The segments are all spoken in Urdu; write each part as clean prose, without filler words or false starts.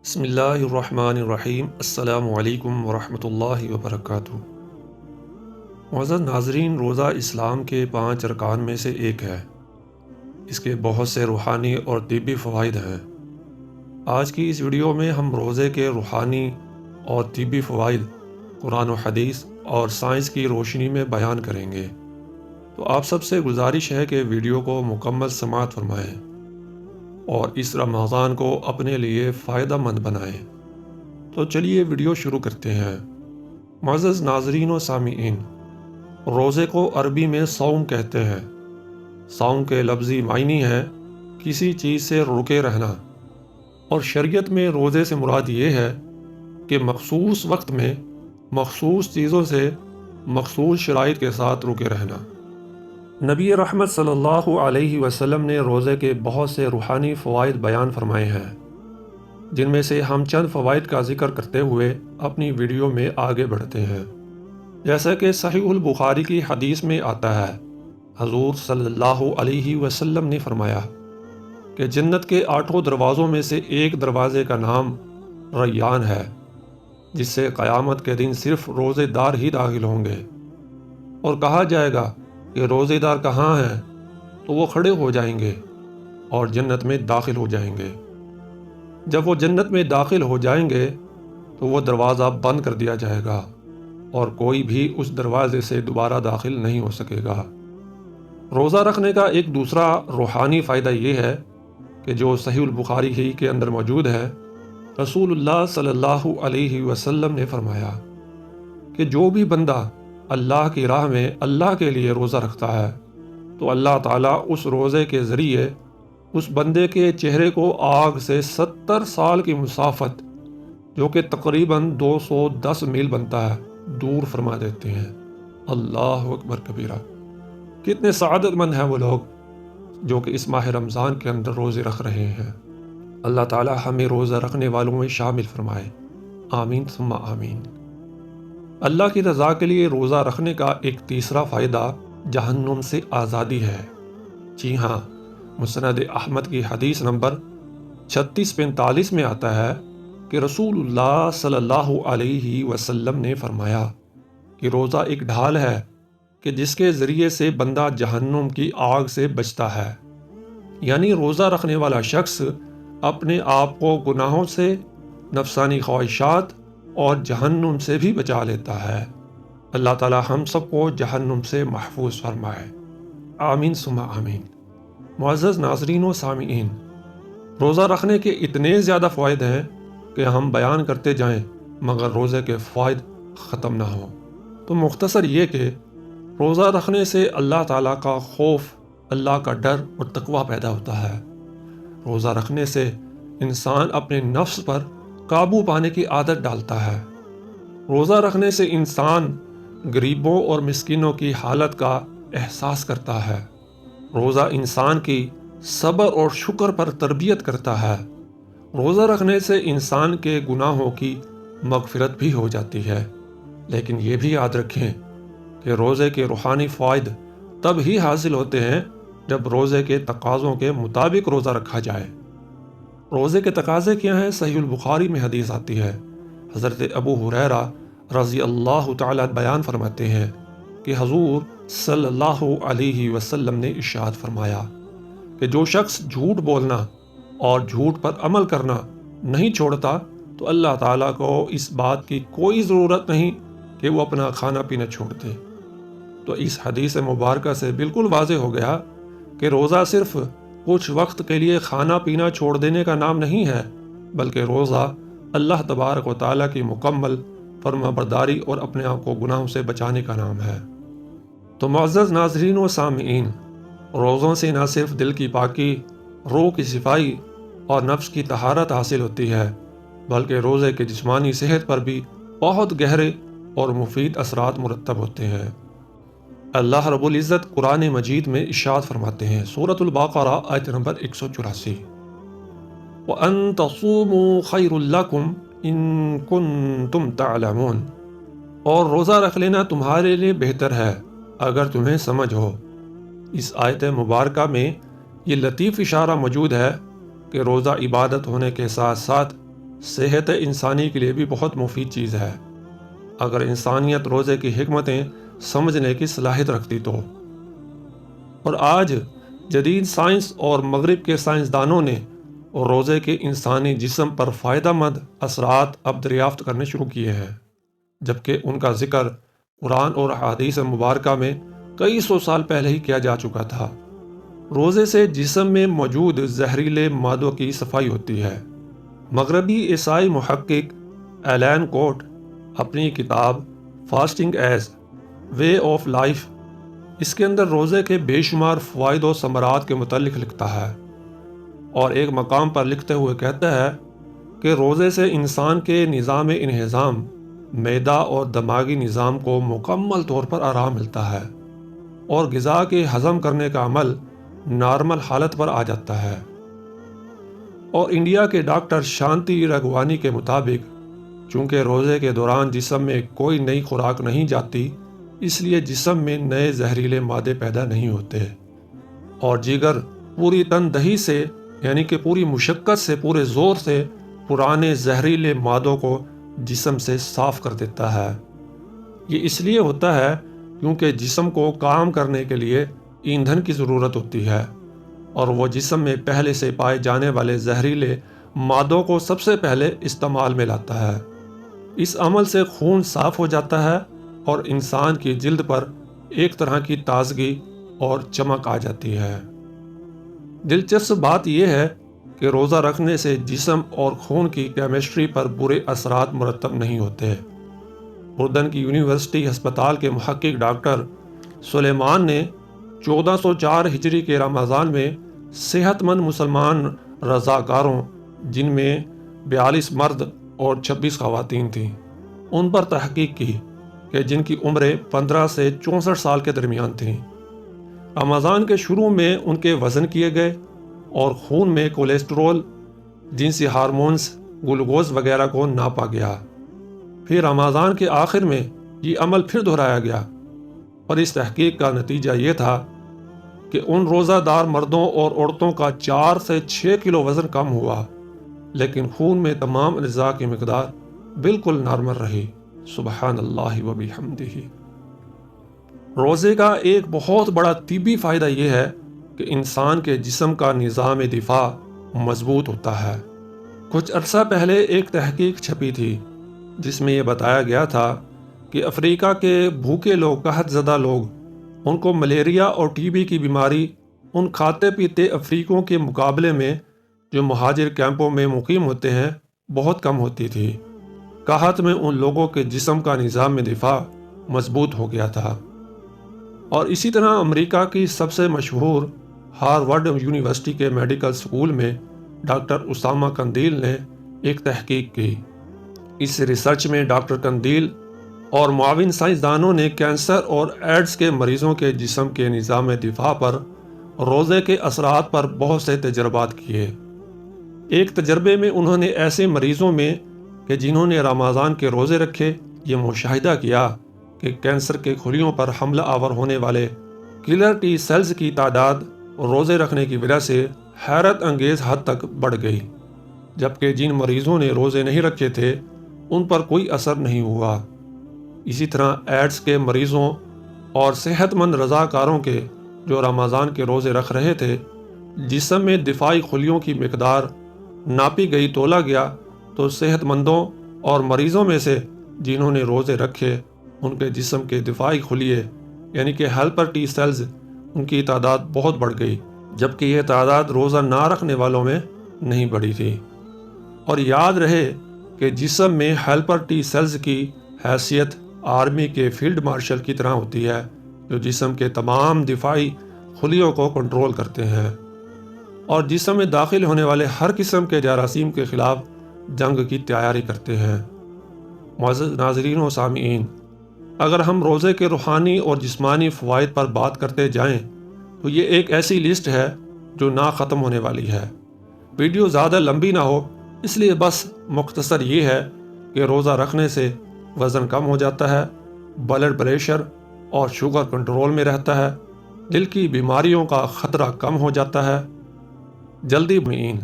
بسم اللہ الرحمن الرحیم۔ السلام علیکم ورحمۃ اللہ وبرکاتہ۔ معزز ناظرین، روزہ اسلام کے 5 ارکان میں سے ایک ہے۔ اس کے بہت سے روحانی اور طبی فوائد ہیں۔ آج کی اس ویڈیو میں ہم روزے کے روحانی اور طبی فوائد قرآن و حدیث اور سائنس کی روشنی میں بیان کریں گے۔ تو آپ سب سے گزارش ہے کہ ویڈیو کو مکمل سماعت فرمائیں اور اس رمضان کو اپنے لیے فائدہ مند بنائیں۔ تو چلیے ویڈیو شروع کرتے ہیں۔ معزز ناظرین و سامعین، روزے کو عربی میں صوم کہتے ہیں۔ صوم کے لفظی معنی ہے کسی چیز سے روکے رہنا، اور شریعت میں روزے سے مراد یہ ہے کہ مخصوص وقت میں مخصوص چیزوں سے مخصوص شرائط کے ساتھ روکے رہنا۔ نبی رحمت صلی اللہ علیہ وسلم نے روزے کے بہت سے روحانی فوائد بیان فرمائے ہیں، جن میں سے ہم چند فوائد کا ذکر کرتے ہوئے اپنی ویڈیو میں آگے بڑھتے ہیں۔ جیسا کہ صحیح البخاری کی حدیث میں آتا ہے، حضور صلی اللہ علیہ وسلم نے فرمایا کہ جنت کے 8 دروازوں میں سے ایک دروازے کا نام ریان ہے، جس سے قیامت کے دن صرف روزے دار ہی داخل ہوں گے، اور کہا جائے گا کہ روزے دار کہاں ہیں؟ تو وہ کھڑے ہو جائیں گے اور جنت میں داخل ہو جائیں گے۔ جب وہ جنت میں داخل ہو جائیں گے تو وہ دروازہ بند کر دیا جائے گا اور کوئی بھی اس دروازے سے دوبارہ داخل نہیں ہو سکے گا۔ روزہ رکھنے کا ایک دوسرا روحانی فائدہ یہ ہے کہ جو صحیح البخاری ہی کے اندر موجود ہے، رسول اللہ صلی اللہ علیہ وسلم نے فرمایا کہ جو بھی بندہ اللہ کی راہ میں اللہ کے لیے روزہ رکھتا ہے تو اللہ تعالیٰ اس روزے کے ذریعے اس بندے کے چہرے کو آگ سے 70 سال کی مسافت، جو کہ تقریباً 210 میل بنتا ہے، دور فرما دیتے ہیں۔ اللہ اکبر کبیرہ! کتنے سعادت مند ہیں وہ لوگ جو کہ اس ماہ رمضان کے اندر روزے رکھ رہے ہیں۔ اللہ تعالیٰ ہمیں روزہ رکھنے والوں میں شامل فرمائے، آمین ثم آمین۔ اللہ کی رضا کے لیے روزہ رکھنے کا ایک تیسرا فائدہ جہنم سے آزادی ہے۔ جی ہاں، مسند احمد کی حدیث نمبر 3645 میں آتا ہے کہ رسول اللہ صلی اللہ علیہ وسلم نے فرمایا کہ روزہ ایک ڈھال ہے کہ جس کے ذریعے سے بندہ جہنم کی آگ سے بچتا ہے۔ یعنی روزہ رکھنے والا شخص اپنے آپ کو گناہوں سے، نفسانی خواہشات اور جہنم سے بھی بچا لیتا ہے۔ اللہ تعالی ہم سب کو جہنم سے محفوظ فرمائے، آمین ثم آمین۔ معزز ناظرین و سامعین، روزہ رکھنے کے اتنے زیادہ فوائد ہیں کہ ہم بیان کرتے جائیں مگر روزے کے فوائد ختم نہ ہوں۔ تو مختصر یہ کہ روزہ رکھنے سے اللہ تعالیٰ کا خوف، اللہ کا ڈر اور تقوی پیدا ہوتا ہے۔ روزہ رکھنے سے انسان اپنے نفس پر قابو پانے کی عادت ڈالتا ہے۔ روزہ رکھنے سے انسان غریبوں اور مسکینوں کی حالت کا احساس کرتا ہے۔ روزہ انسان کی صبر اور شکر پر تربیت کرتا ہے۔ روزہ رکھنے سے انسان کے گناہوں کی مغفرت بھی ہو جاتی ہے۔ لیکن یہ بھی یاد رکھیں کہ روزے کے روحانی فوائد تب ہی حاصل ہوتے ہیں جب روزے کے تقاضوں کے مطابق روزہ رکھا جائے۔ روزے کے تقاضے کیا ہیں؟ صحیح البخاری میں حدیث آتی ہے، حضرت ابو ہریرہ رضی اللہ تعالیٰ بیان فرماتے ہیں کہ حضور صلی اللہ علیہ وسلم نے ارشاد فرمایا کہ جو شخص جھوٹ بولنا اور جھوٹ پر عمل کرنا نہیں چھوڑتا تو اللہ تعالیٰ کو اس بات کی کوئی ضرورت نہیں کہ وہ اپنا کھانا پینا چھوڑ دے۔ تو اس حدیث مبارکہ سے بالکل واضح ہو گیا کہ روزہ صرف کچھ وقت کے لیے کھانا پینا چھوڑ دینے کا نام نہیں ہے، بلکہ روزہ اللہ تبارک و تعالیٰ کی مکمل فرما برداری اور اپنے آپ کو گناہوں سے بچانے کا نام ہے۔ تو معزز ناظرین و سامعین، روزوں سے نہ صرف دل کی پاکی، روح کی صفائی اور نفس کی طہارت حاصل ہوتی ہے، بلکہ روزے کے جسمانی صحت پر بھی بہت گہرے اور مفید اثرات مرتب ہوتے ہیں۔ اللہ رب العزت قرآن مجید میں ارشاد فرماتے ہیں، سورۃ البقرہ آیت نمبر 184، وَأَن تَصُومُوا خَيْرٌ لَكُمْ إِن كُنتُمْ تَعْلَمُونَ، اور روزہ رکھ لینا تمہارے لیے بہتر ہے اگر تمہیں سمجھ ہو۔ اس آیت مبارکہ میں یہ لطیف اشارہ موجود ہے کہ روزہ عبادت ہونے کے ساتھ ساتھ صحت انسانی کے لیے بھی بہت مفید چیز ہے اگر انسانیت روزے کی حکمتیں سمجھنے کی صلاحیت رکھتی تو۔ اور آج جدید سائنس اور مغرب کے سائنسدانوں نے روزے کے انسانی جسم پر فائدہ مند اثرات اب دریافت کرنے شروع کیے ہیں، جبکہ ان کا ذکر قرآن اور احادیث مبارکہ میں کئی سو سال پہلے ہی کیا جا چکا تھا۔ روزے سے جسم میں موجود زہریلے مادوں کی صفائی ہوتی ہے۔ مغربی عیسائی محقق ایلین کوٹ اپنی کتاب fasting as way of life اس کے اندر روزے کے بے شمار فوائد و ثمرات کے متعلق لکھتا ہے، اور ایک مقام پر لکھتے ہوئے کہتا ہے کہ روزے سے انسان کے نظام انہضام، معدہ اور دماغی نظام کو مکمل طور پر آرام ملتا ہے اور غذا کے ہضم کرنے کا عمل نارمل حالت پر آ جاتا ہے۔ اور انڈیا کے ڈاکٹر شانتی رگھوانی کے مطابق چونکہ روزے کے دوران جسم میں کوئی نئی خوراک نہیں جاتی، اس لیے جسم میں نئے زہریلے مادے پیدا نہیں ہوتے، اور جگر پوری تندہی سے یعنی کہ پوری مشقت سے، پورے زور سے پرانے زہریلے مادوں کو جسم سے صاف کر دیتا ہے۔ یہ اس لیے ہوتا ہے کیونکہ جسم کو کام کرنے کے لیے ایندھن کی ضرورت ہوتی ہے، اور وہ جسم میں پہلے سے پائے جانے والے زہریلے مادوں کو سب سے پہلے استعمال میں لاتا ہے۔ اس عمل سے خون صاف ہو جاتا ہے اور انسان کی جلد پر ایک طرح کی تازگی اور چمک آ جاتی ہے۔ دلچسپ بات یہ ہے کہ روزہ رکھنے سے جسم اور خون کی کیمسٹری پر برے اثرات مرتب نہیں ہوتے۔ اردن کی یونیورسٹی ہسپتال کے محقق ڈاکٹر سلیمان نے 1404 ہجری کے رمضان میں صحت مند مسلمان رضاکاروں، جن میں 42 مرد اور 26 خواتین تھیں، ان پر تحقیق کی کہ جن کی عمریں 15 سے 64 سال کے درمیان تھیں۔ رمضان کے شروع میں ان کے وزن کیے گئے اور خون میں کولیسٹرول، جنسی ہارمونز، گلوکوز وغیرہ کو ناپا گیا۔ پھر رمضان کے آخر میں یہ عمل پھر دہرایا گیا، اور اس تحقیق کا نتیجہ یہ تھا کہ ان روزہ دار مردوں اور عورتوں کا 4 سے 6 کلو وزن کم ہوا، لیکن خون میں تمام اجزاء کی مقدار بالکل نارمل رہی۔ سبحان اللہ و بحمدہ۔ روزے کا ایک بہت بڑا طبی فائدہ یہ ہے کہ انسان کے جسم کا نظام دفاع مضبوط ہوتا ہے۔ کچھ عرصہ پہلے ایک تحقیق چھپی تھی جس میں یہ بتایا گیا تھا کہ افریقہ کے بھوکے لوگ، قحط زدہ لوگ، ان کو ملیریا اور ٹی بی کی بیماری ان کھاتے پیتے افریقوں کے مقابلے میں جو مہاجر کیمپوں میں مقیم ہوتے ہیں بہت کم ہوتی تھی۔ قحط میں ان لوگوں کے جسم کا نظام دفاع مضبوط ہو گیا تھا۔ اور اسی طرح امریکہ کی سب سے مشہور ہارورڈ یونیورسٹی کے میڈیکل سکول میں ڈاکٹر اسامہ قندیل نے ایک تحقیق کی۔ اس ریسرچ میں ڈاکٹر قندیل اور معاون سائنسدانوں نے کینسر اور ایڈز کے مریضوں کے جسم کے نظام دفاع پر روزے کے اثرات پر بہت سے تجربات کیے۔ ایک تجربے میں انہوں نے ایسے مریضوں میں کہ جنہوں نے رمضان کے روزے رکھے یہ مشاہدہ کیا کہ کینسر کے خلیوں پر حملہ آور ہونے والے کلر ٹی سیلز کی تعداد روزے رکھنے کی وجہ سے حیرت انگیز حد تک بڑھ گئی، جبکہ جن مریضوں نے روزے نہیں رکھے تھے ان پر کوئی اثر نہیں ہوا۔ اسی طرح ایڈز کے مریضوں اور صحت مند رضاکاروں کے جو رمضان کے روزے رکھ رہے تھے، جسم میں دفاعی خلیوں کی مقدار ناپی گئی، تولا گیا، تو صحت مندوں اور مریضوں میں سے جنہوں نے روزے رکھے ان کے جسم کے دفاعی خلیے یعنی کہ ہیلپر ٹی سیلز، ان کی تعداد بہت بڑھ گئی، جبکہ یہ تعداد روزہ نہ رکھنے والوں میں نہیں بڑھی تھی۔ اور یاد رہے کہ جسم میں ہیلپر ٹی سیلز کی حیثیت آرمی کے فیلڈ مارشل کی طرح ہوتی ہے، جو جسم کے تمام دفاعی خلیوں کو کنٹرول کرتے ہیں اور جسم میں داخل ہونے والے ہر قسم کے جراثیم کے خلاف جنگ کی تیاری کرتے ہیں۔ معزز ناظرین و سامعین، اگر ہم روزے کے روحانی اور جسمانی فوائد پر بات کرتے جائیں تو یہ ایک ایسی لسٹ ہے جو نہ ختم ہونے والی ہے۔ ویڈیو زیادہ لمبی نہ ہو، اس لیے بس مختصر یہ ہے کہ روزہ رکھنے سے وزن کم ہو جاتا ہے، بلڈ پریشر اور شوگر کنٹرول میں رہتا ہے، دل کی بیماریوں کا خطرہ کم ہو جاتا ہے۔ جلدی مین،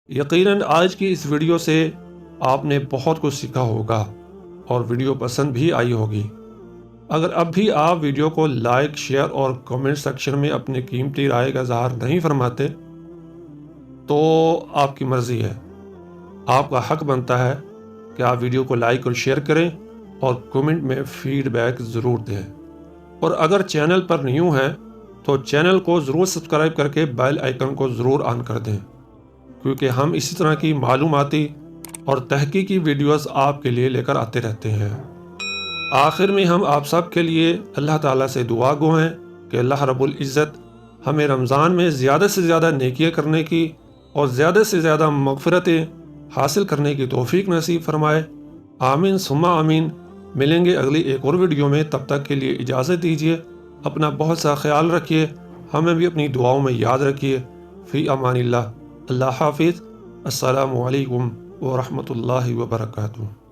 یقیناً آج کی اس ویڈیو سے آپ نے بہت کچھ سیکھا ہوگا اور ویڈیو پسند بھی آئی ہوگی۔ اگر اب بھی آپ ویڈیو کو لائک، شیئر اور کمنٹ سیکشن میں اپنی قیمتی رائے کا اظہار نہیں فرماتے تو آپ کی مرضی ہے۔ آپ کا حق بنتا ہے کہ آپ ویڈیو کو لائک اور شیئر کریں اور کمنٹ میں فیڈ بیک ضرور دیں۔ اور اگر چینل پر نیو ہیں تو چینل کو ضرور سبسکرائب کر کے بیل آئیکن کو ضرور آن کر دیں، کیونکہ ہم اسی طرح کی معلوماتی اور تحقیقی ویڈیوز آپ کے لیے لے کر آتے رہتے ہیں۔ آخر میں ہم آپ سب کے لیے اللہ تعالیٰ سے دعا گو ہیں کہ اللہ رب العزت ہمیں رمضان میں زیادہ سے زیادہ نیکیاں کرنے کی اور زیادہ سے زیادہ مغفرتیں حاصل کرنے کی توفیق نصیب فرمائے۔ آمین ثم آمین۔ ملیں گے اگلی ایک اور ویڈیو میں، تب تک کے لیے اجازت دیجیے۔ اپنا بہت سا خیال رکھیے، ہمیں بھی اپنی دعاؤں میں یاد رکھیے۔ فی امان اللہ۔ اللہ حافظ۔ السلام علیکم ورحمۃ اللہ وبرکاتہ۔